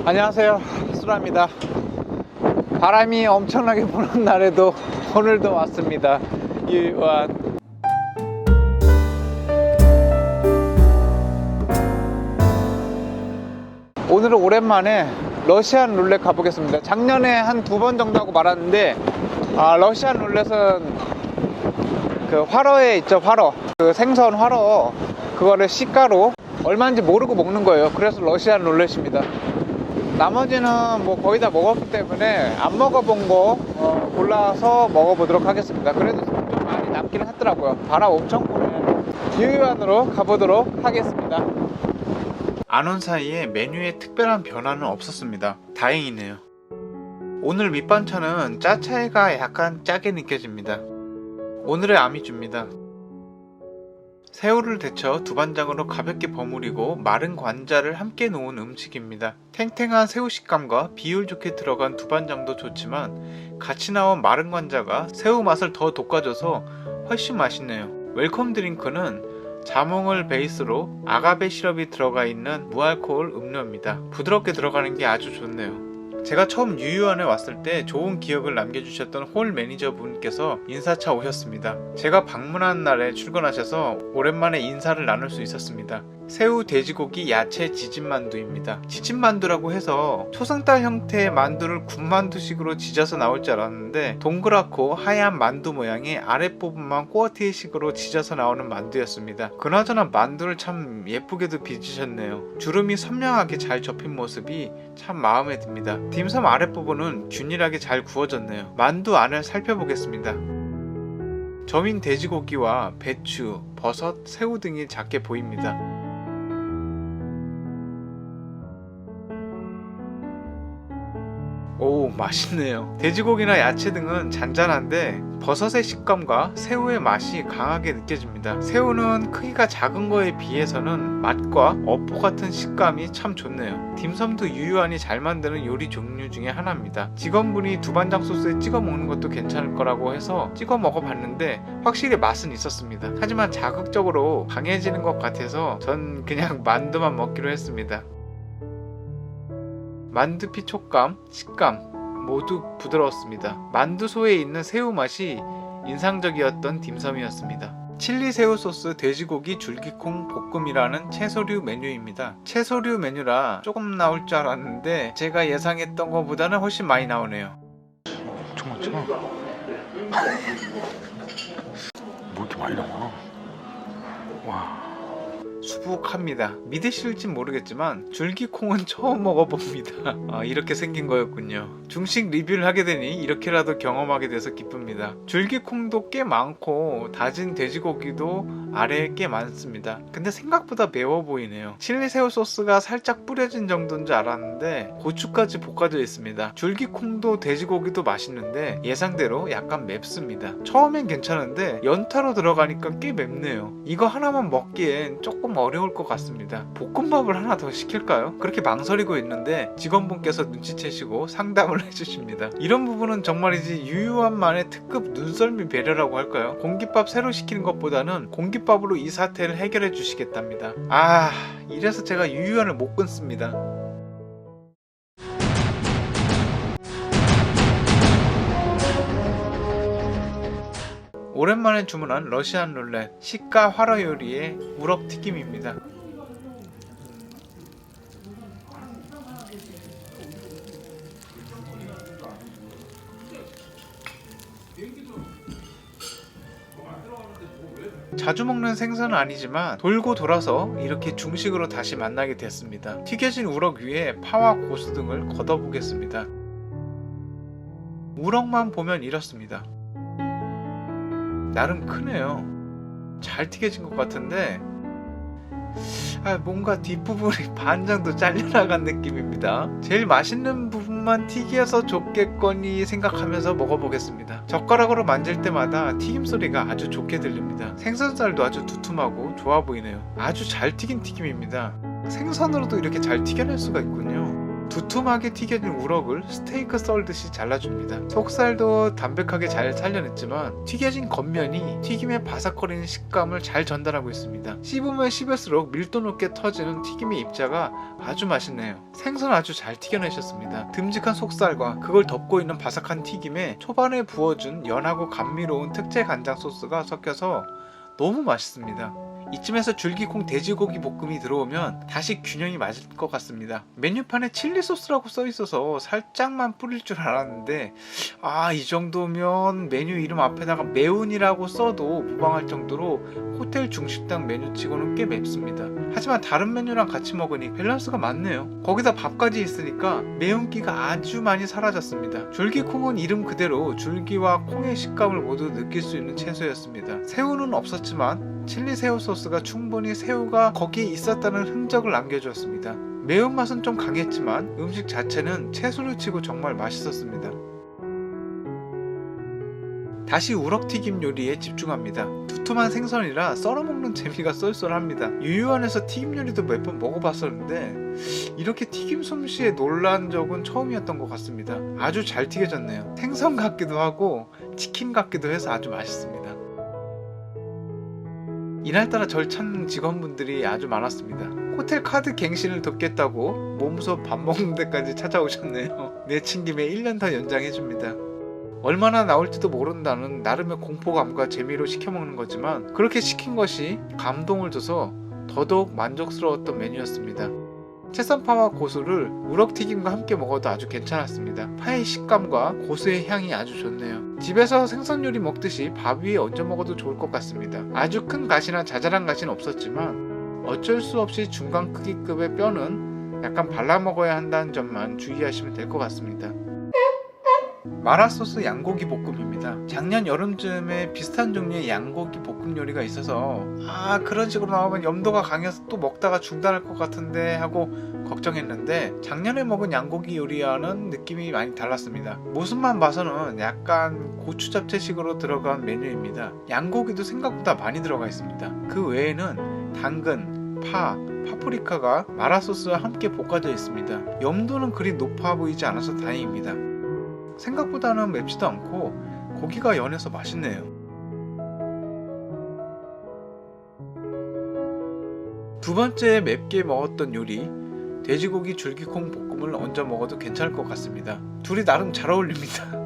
안녕하세요, 수라입니다. 바람이 엄청나게 부는 날에도 오늘도 왔습니다. 유유한 오늘은 오랜만에 러시안 룰렛 가보겠습니다. 작년에 한 2번 정도 하고 말았는데 러시안 룰렛은 그 활어에 있죠, 활어, 그 생선 활어, 그거를 시가로 얼마인지 모르고 먹는 거예요. 그래서 러시안 룰렛입니다. 나머지는 뭐 거의 다 먹었기 때문에 안 먹어본 거 골라서 먹어보도록 하겠습니다. 그래도 좀 많이 남기는 했더라고요. 바람 엄청 부네. 유유한으로 가보도록 하겠습니다. 안 온 사이에 메뉴에 특별한 변화는 없었습니다. 다행이네요. 오늘 밑반찬은 짜차이가 약간 짜게 느껴집니다. 오늘의 아미주입니다. 새우를 데쳐 두반장으로 가볍게 버무리고 마른 관자를 함께 놓은 음식입니다. 탱탱한 새우 식감과 비율 좋게 들어간 두반장도 좋지만 같이 나온 마른 관자가 새우 맛을 더 돋궈줘서 훨씬 맛있네요. 웰컴 드링크는 자몽을 베이스로 아가베 시럽이 들어가 있는 무알코올 음료입니다. 부드럽게 들어가는 게 아주 좋네요. 제가 처음 유유한에 왔을 때 좋은 기억을 남겨주셨던 홀 매니저분께서 인사차 오셨습니다. 제가 방문한 날에 출근하셔서 오랜만에 인사를 나눌 수 있었습니다. 새우, 돼지고기, 야채, 지짐만두입니다. 지짐만두라고 해서 초승달 형태의 만두를 군만두식으로 지져서 나올 줄 알았는데 동그랗고 하얀 만두 모양의 아랫부분만 꼬어티식으로 지져서 나오는 만두였습니다. 그나저나 만두를 참 예쁘게도 빚으셨네요. 주름이 선명하게 잘 접힌 모습이 참 마음에 듭니다. 딤섬 아랫부분은 균일하게 잘 구워졌네요. 만두 안을 살펴보겠습니다. 점인 돼지고기와 배추, 버섯, 새우 등이 작게 보입니다. 오, 맛있네요. 돼지고기나 야채 등은 잔잔한데 버섯의 식감과 새우의 맛이 강하게 느껴집니다. 새우는 크기가 작은 거에 비해서는 맛과 어포 같은 식감이 참 좋네요. 딤섬도 유유한이 잘 만드는 요리 종류 중에 하나입니다. 직원분이 두반장 소스에 찍어 먹는 것도 괜찮을 거라고 해서 찍어 먹어봤는데 확실히 맛은 있었습니다. 하지만 자극적으로 강해지는 것 같아서 전 그냥 만두만 먹기로 했습니다. 만두피 촉감, 식감 모두 부드러웠습니다. 만두소에 있는 새우 맛이 인상적이었던 딤섬이었습니다. 칠리 새우 소스 돼지고기 줄기콩 볶음이라는 채소류 메뉴입니다. 채소류 메뉴라 조금 나올 줄 알았는데 제가 예상했던 것보다는 훨씬 많이 나오네요. 엄청 많잖아. 뭐 이렇게 많이 나와? 와. 수북합니다. 믿으실진 모르겠지만 줄기콩은 처음 먹어봅니다. 이렇게 생긴 거였군요. 중식 리뷰를 하게 되니 이렇게라도 경험하게 돼서 기쁩니다. 줄기콩도 꽤 많고 다진 돼지고기도 아래에 꽤 많습니다. 근데 생각보다 매워 보이네요. 칠리 새우 소스가 살짝 뿌려진 정도인 줄 알았는데 고추까지 볶아져 있습니다. 줄기콩도 돼지고기도 맛있는데 예상대로 약간 맵습니다. 처음엔 괜찮은데 연타로 들어가니까 꽤 맵네요. 이거 하나만 먹기엔 조금 어려울 것 같습니다. 볶음밥을 하나 더 시킬까요? 그렇게 망설이고 있는데 직원분께서 눈치채시고 상담을 해주십니다. 이런 부분은 정말이지 유유한만의 특급 눈썰미 배려라고 할까요? 공깃밥 새로 시키는 것보다는 공깃밥으로 이 사태를 해결해 주시겠답니다. 이래서 제가 유유한을 못 끊습니다. 오랜만에 주문한 러시안 룰렛 시가 활어 요리의 우럭 튀김입니다. 자주 먹는 생선은 아니지만 돌고 돌아서 이렇게 중식으로 다시 만나게 됐습니다. 튀겨진 우럭 위에 파와 고수 등을 걷어보겠습니다. 우럭만 보면 이렇습니다. 나름 크네요. 잘 튀겨진 것 같은데 뭔가 뒷부분이 반 정도 잘려나간 느낌입니다. 제일 맛있는 부분만 튀겨서 좋겠거니 생각하면서 먹어보겠습니다. 젓가락으로 만질 때마다 튀김 소리가 아주 좋게 들립니다. 생선살도 아주 두툼하고 좋아 보이네요. 아주 잘 튀긴 튀김입니다. 생선으로도 이렇게 잘 튀겨낼 수가 있군요. 두툼하게 튀겨진 우럭을 스테이크 썰듯이 잘라줍니다. 속살도 담백하게 잘 살려냈지만 튀겨진 겉면이 튀김의 바삭거리는 식감을 잘 전달하고 있습니다. 씹으면 씹을수록 밀도 높게 터지는 튀김의 입자가 아주 맛있네요. 생선 아주 잘 튀겨내셨습니다. 듬직한 속살과 그걸 덮고 있는 바삭한 튀김에 초반에 부어준 연하고 감미로운 특제 간장 소스가 섞여서 너무 맛있습니다. 이쯤에서 줄기콩 돼지고기 볶음이 들어오면 다시 균형이 맞을 것 같습니다. 메뉴판에 칠리 소스라고 써있어서 살짝만 뿌릴 줄 알았는데 이 정도면 메뉴 이름 앞에다가 매운이라고 써도 무방할 정도로 호텔 중식당 메뉴치고는 꽤 맵습니다. 하지만 다른 메뉴랑 같이 먹으니 밸런스가 맞네요. 거기다 밥까지 있으니까 매운기가 아주 많이 사라졌습니다. 줄기콩은 이름 그대로 줄기와 콩의 식감을 모두 느낄 수 있는 채소였습니다. 새우는 없었지만 칠리 새우 소스가 충분히 새우가 거기에 있었다는 흔적을 남겨주었습니다. 매운맛은 좀 강했지만 음식 자체는 채소를 치고 정말 맛있었습니다. 다시 우럭튀김 요리에 집중합니다. 두툼한 생선이라 썰어먹는 재미가 쏠쏠합니다. 유유안에서 튀김 요리도 몇 번 먹어봤었는데 이렇게 튀김 솜씨에 놀란 적은 처음이었던 것 같습니다. 아주 잘 튀겨졌네요. 생선 같기도 하고 치킨 같기도 해서 아주 맛있습니다. 이날따라 절 찾는 직원분들이 아주 많았습니다. 호텔 카드 갱신을 돕겠다고 몸소 밥 먹는 데까지 찾아오셨네요. 내친 김에 1년 더 연장해줍니다. 얼마나 나올지도 모른다는 나름의 공포감과 재미로 시켜먹는 거지만 그렇게 시킨 것이 감동을 줘서 더더욱 만족스러웠던 메뉴였습니다. 채썬파와 고수를 우럭튀김과 함께 먹어도 아주 괜찮았습니다. 파의 식감과 고수의 향이 아주 좋네요. 집에서 생선 요리 먹듯이 밥 위에 얹어 먹어도 좋을 것 같습니다. 아주 큰 가시나 자잘한 가시는 없었지만 어쩔 수 없이 중간 크기급의 뼈는 약간 발라 먹어야 한다는 점만 주의하시면 될 것 같습니다. 마라소스 양고기 볶음입니다. 작년 여름쯤에 비슷한 종류의 양고기 볶음 요리가 있어서 그런 식으로 나오면 염도가 강해서 또 먹다가 중단할 것 같은데 하고 걱정했는데 작년에 먹은 양고기 요리와는 느낌이 많이 달랐습니다. 모습만 봐서는 약간 고추 잡채식으로 들어간 메뉴입니다. 양고기도 생각보다 많이 들어가 있습니다. 그 외에는 당근, 파, 파프리카가 마라소스와 함께 볶아져 있습니다. 염도는 그리 높아 보이지 않아서 다행입니다. 생각보다는 맵지도 않고 고기가 연해서 맛있네요. 두 번째 맵게 먹었던 요리 돼지고기 줄기콩 볶음을 얹어 먹어도 괜찮을 것 같습니다. 둘이 나름 잘 어울립니다.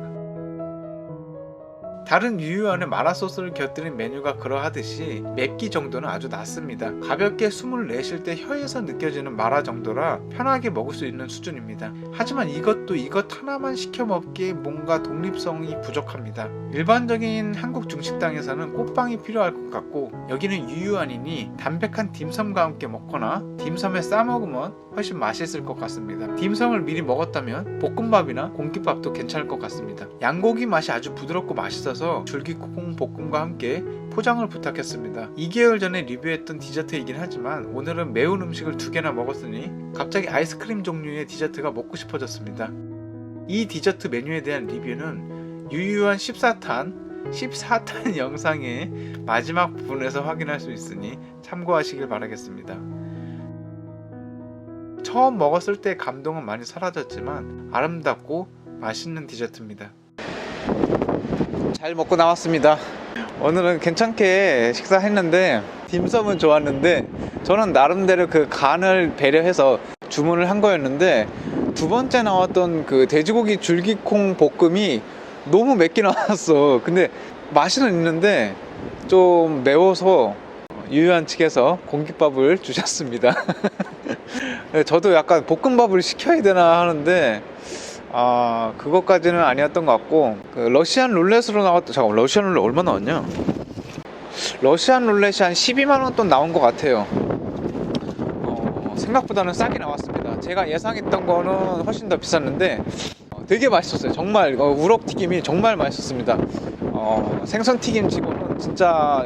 다른 유유안에 마라소스를 곁들인 메뉴가 그러하듯이 맵기 정도는 아주 낮습니다. 가볍게 숨을 내쉴 때 혀에서 느껴지는 마라 정도라 편하게 먹을 수 있는 수준입니다. 하지만 이것도 이것 하나만 시켜 먹기에 뭔가 독립성이 부족합니다. 일반적인 한국 중식당에서는 꽃빵이 필요할 것 같고 여기는 유유안이니 담백한 딤섬과 함께 먹거나 딤섬에 싸 먹으면 훨씬 맛있을 것 같습니다. 딤섬을 미리 먹었다면 볶음밥이나 공깃밥도 괜찮을 것 같습니다. 양고기 맛이 아주 부드럽고 맛있어서 줄기콩 볶음과 함께 포장을 부탁했습니다. 2개월 전에 리뷰했던 디저트이긴 하지만 오늘은 매운 음식을 2개나 먹었으니 갑자기 아이스크림 종류의 디저트가 먹고 싶어졌습니다. 이 디저트 메뉴에 대한 리뷰는 유유한 14탄 영상의 마지막 부분에서 확인할 수 있으니 참고하시길 바라겠습니다. 처음 먹었을 때 감동은 많이 사라졌지만 아름답고 맛있는 디저트입니다. 잘 먹고 나왔습니다. 오늘은 괜찮게 식사했는데 딤섬은 좋았는데 저는 나름대로 그 간을 배려해서 주문을 한 거였는데 두 번째 나왔던 그 돼지고기 줄기콩 볶음이 너무 맵게 나왔어. 근데 맛은 있는데 좀 매워서 유유한 측에서 공깃밥을 주셨습니다. 저도 약간 볶음밥을 시켜야 되나 하는데 그것까지는 아니었던 것 같고 그 러시안 룰렛으로 나왔던 잠깐만 러시안 룰렛 얼마 나왔냐? 러시안 룰렛이 한 12만원 돈 나온 것 같아요. 생각보다는 싸게 나왔습니다. 제가 예상했던 거는 훨씬 더 비쌌는데 되게 맛있었어요. 정말 우럭튀김이 정말 맛있었습니다. 생선튀김 치고는 진짜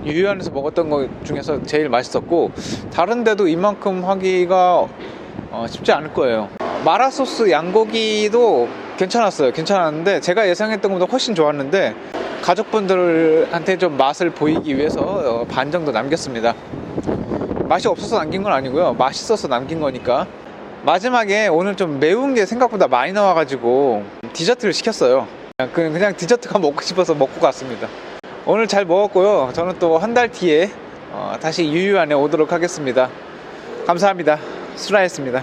유유안에서 먹었던 것 중에서 제일 맛있었고 다른 데도 이만큼 하기가 쉽지 않을 거예요. 마라소스 양고기도 괜찮았는데 제가 예상했던 것보다 훨씬 좋았는데 가족분들한테 좀 맛을 보이기 위해서 반 정도 남겼습니다. 맛이 없어서 남긴 건 아니고요. 맛있어서 남긴 거니까 마지막에 오늘 좀 매운 게 생각보다 많이 나와가지고 디저트를 시켰어요. 그냥 디저트가 먹고 싶어서 먹고 갔습니다. 오늘 잘 먹었고요. 저는 또 한 달 뒤에 다시 유유안에 오도록 하겠습니다. 감사합니다. 수라했습니다.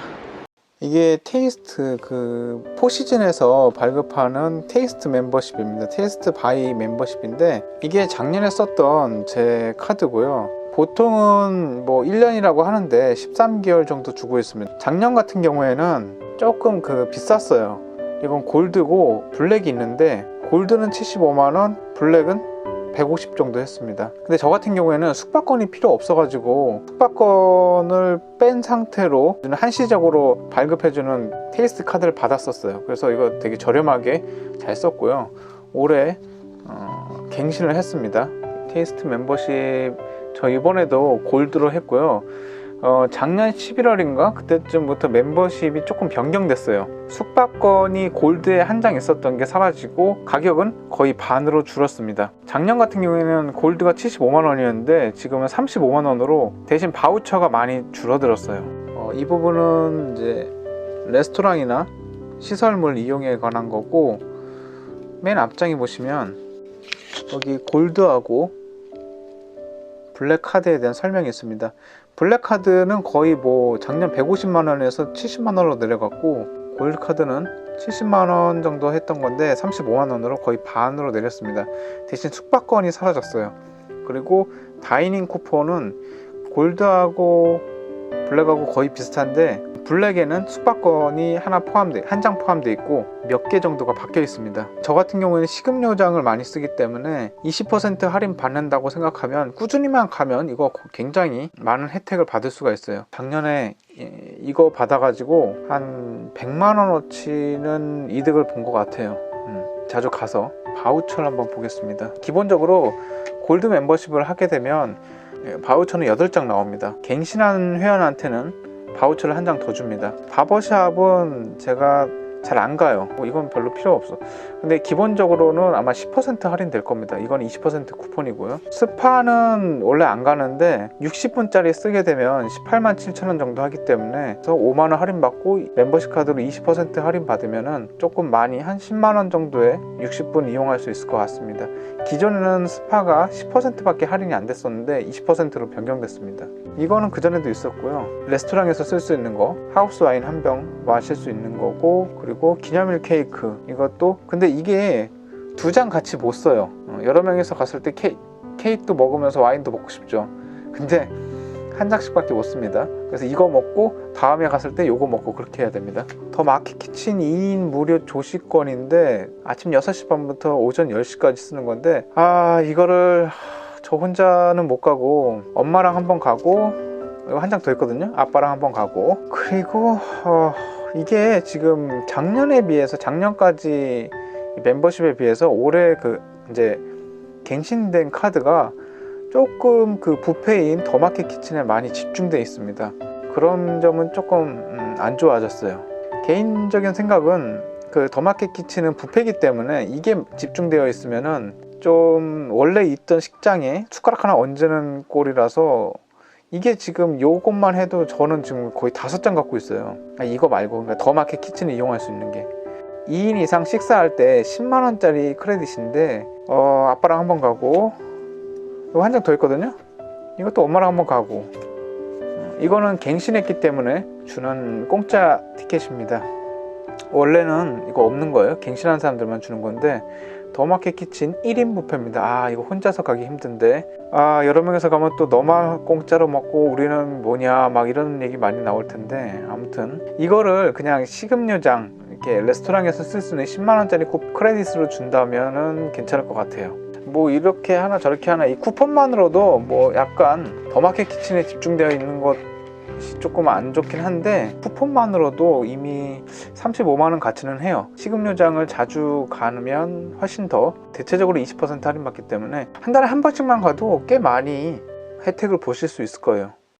이게 테이스트 그 포시즌에서 발급하는 테이스트 멤버십입니다. 테이스트 바이 멤버십인데 이게 작년에 썼던 제 카드고요. 보통은 뭐 1년이라고 하는데 13개월 정도 주고 있습니다. 작년 같은 경우에는 조금 비쌌어요. 이건 골드고 블랙이 있는데 골드는 75만원, 블랙은 150 정도 했습니다. 근데 저 같은 경우에는 숙박권이 필요 없어가지고 숙박권을 뺀 상태로 한시적으로 발급해주는 테이스트 카드를 받았었어요. 그래서 이거 되게 저렴하게 잘 썼고요. 올해 갱신을 했습니다. 테이스트 멤버십 저 이번에도 골드로 했고요. 작년 11월인가 그때쯤부터 멤버십이 조금 변경됐어요. 숙박권이 골드에 한 장 있었던 게 사라지고 가격은 거의 반으로 줄었습니다. 작년 같은 경우에는 골드가 75만원이었는데 지금은 35만원으로 대신 바우처가 많이 줄어들었어요. 이 부분은 이제 레스토랑이나 시설물 이용에 관한 거고, 맨 앞장에 보시면 여기 골드하고 블랙 카드에 대한 설명이 있습니다. 블랙 카드는 거의 뭐 작년 150만원에서 70만원으로 내려갔고, 골드 카드는 70만원 정도 했던 건데 35만원으로 거의 반으로 내렸습니다. 대신 숙박권이 사라졌어요. 그리고 다이닝 쿠폰은 골드하고 블랙하고 거의 비슷한데 블랙에는 숙박권이 한 장 포함되어 있고 몇 개 정도가 바뀌어 있습니다. 저 같은 경우에는 식음료장을 많이 쓰기 때문에 20% 할인 받는다고 생각하면 꾸준히만 가면 이거 굉장히 많은 혜택을 받을 수가 있어요. 작년에 이거 받아가지고 한 100만원어치는 이득을 본 것 같아요. 자주 가서 바우처를 한번 보겠습니다. 기본적으로 골드 멤버십을 하게 되면 바우처는 8장 나옵니다. 갱신한 회원한테는 바우처를 한 장 더 줍니다. 바버샵은 제가 잘 안 가요. 이건 별로 필요 없어. 근데 기본적으로는 아마 10% 할인될 겁니다. 이건 20% 쿠폰이고요. 스파는 원래 안 가는데 60분짜리 쓰게 되면 18만 7천원 정도 하기 때문에 5만원 할인 받고 멤버십 카드로 20% 할인 받으면 조금 많이 한 10만원 정도에 60분 이용할 수 있을 것 같습니다. 기존에는 스파가 10% 밖에 할인이 안 됐었는데 20%로 변경됐습니다. 이거는 그전에도 있었고요. 레스토랑에서 쓸 수 있는 거, 하우스 와인 한 병 마실 수 있는 거고, 그리고 기념일 케이크, 이것도 근데 이게 2장 같이 못 써요. 여러 명이서 갔을 때 케이크도 먹으면서 와인도 먹고 싶죠. 근데 한 장씩 밖에 못 씁니다. 그래서 이거 먹고 다음에 갔을 때 요거 먹고 그렇게 해야 됩니다. 더 마켓 키친 2인 무료 조식권인데 아침 6시 반부터 오전 10시까지 쓰는 건데 이거를 저 혼자는 못 가고 엄마랑 한번 가고, 이거 한 장 더 있거든요. 아빠랑 한번 가고, 그리고 이게 지금 작년에 비해서 작년까지 멤버십에 비해서 올해 이제 갱신된 카드가 조금 뷔페인 더마켓 키친에 많이 집중되어 있습니다. 그런 점은 조금 안 좋아졌어요. 개인적인 생각은 더마켓 키친은 뷔페이기 때문에 이게 집중되어 있으면은 좀 원래 있던 식장에 숟가락 하나 얹는 꼴이라서, 이게 지금 요것만 해도 저는 지금 거의 5장 갖고 있어요. 이거 말고 그러니까 더마켓 키친을 이용할 수 있는 게 2인 이상 식사할 때 10만원짜리 크레딧인데 아빠랑 한번 가고, 이거 한 장 더 있거든요. 이것도 엄마랑 한번 가고, 이거는 갱신했기 때문에 주는 공짜 티켓입니다. 원래는 이거 없는 거예요. 갱신한 사람들만 주는 건데 더마켓 키친 1인 뷔페입니다. 이거 혼자서 가기 힘든데 여러 명이서 가면 또 너만 공짜로 먹고 우리는 뭐냐 막 이런 얘기 많이 나올 텐데, 아무튼 이거를 그냥 식음료장 이렇게 레스토랑에서 쓸 수 있는 10만원짜리 크레딧으로 준다면은 괜찮을 것 같아요. 뭐 이렇게 하나 저렇게 하나 이 쿠폰만으로도 뭐 약간 더마켓 키친에 집중되어 있는 것이 조금 안 좋긴 한데, 쿠폰만으로도 이미 35만원 가치는 해요. 식음료장을 자주 가면 훨씬 더 대체적으로 20% 할인 받기 때문에 한 달에 한 번씩만 가도 꽤 많이 혜택을 보실 수 있을 거예요.